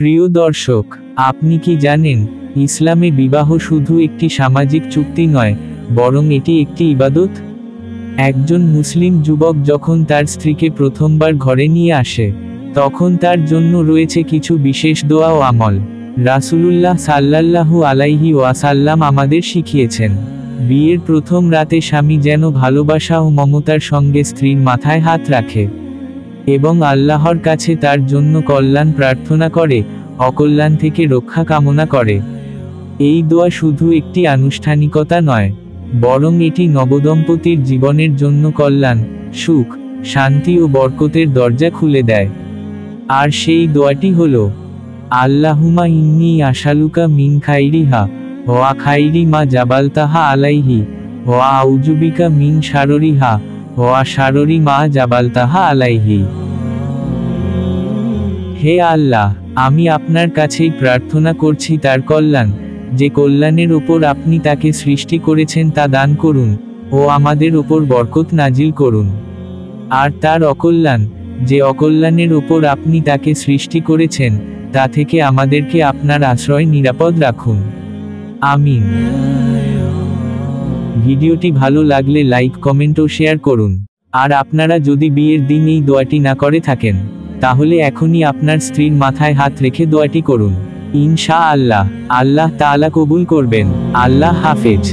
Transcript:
প্রিয় দর্শক, আপনি কি জানেন, ইসলামে বিবাহ শুধু একটি সামাজিক চুক্তি নয়, বরং এটি একটি ইবাদত। একজন মুসলিম যুবক যখন তার স্ত্রীকে প্রথমবার ঘরে নিয়ে আসে, তখন তার জন্য রয়েছে কিছু বিশেষ দোয়া ও আমল। রাসূলুল্লাহ সাল্লাল্লাহু আলাইহি ওয়াসাল্লাম আমাদের শিখিয়েছেন, বিয়ের প্রথম রাতে স্বামী যেন ভালোবাসা ও মমতার সঙ্গে স্ত্রীর মাথায় হাত রাখে এবং আল্লাহর কাছে তার জন্য কল্যাণ প্রার্থনা করে, অকল্যাণ থেকে রক্ষা কামনা করে। এই দোয়া শুধু একটি আনুষ্ঠানিকতা নয়, বরং এটি নবদম্পতির জীবনের জন্য কল্যাণ, সুখ, শান্তি ও বরকতের দরজা খুলে দেয়। আর সেই দোয়াটি হলো, আল্লাহুম্মা ইন্নী আশালুকা মিন খাইরিহা ওয়া খাইরি মা জাবালতাহা আলাইহি ওয়া আউযুবিকা মিন শাররিহা ওয়া শাররি মা জাবালতাহা আলাইহি। হে আল্লাহ, আমি আপনার কাছেই প্রার্থনা করছি তার কল্যাণ, যে কল্যাণের ওপর আপনি তাকে সৃষ্টি করেছেন তা দান করুন ও আমাদের ওপর বরকত নাজিল করুন। আর তার অকল্যাণ, যে অকল্যাণের ওপর আপনি তাকে সৃষ্টি করেছেন, তা থেকে আমাদেরকে আপনার আশ্রয় নিরাপদ রাখুন। আমিন। ভিডিওটি ভালো লাগলে লাইক, কমেন্ট ও শেয়ার করুন। আর আপনারা যদি বিয়ের দিন এই দোয়াটি না করে থাকেন, তাহলে এখনই আপনার স্ত্রীর মাথায় হাত রেখে দোয়াটি করুন। ইনশাআল্লাহ, আল্লাহ তাআলা কবুল করবেন। আল্লাহ হাফেজ।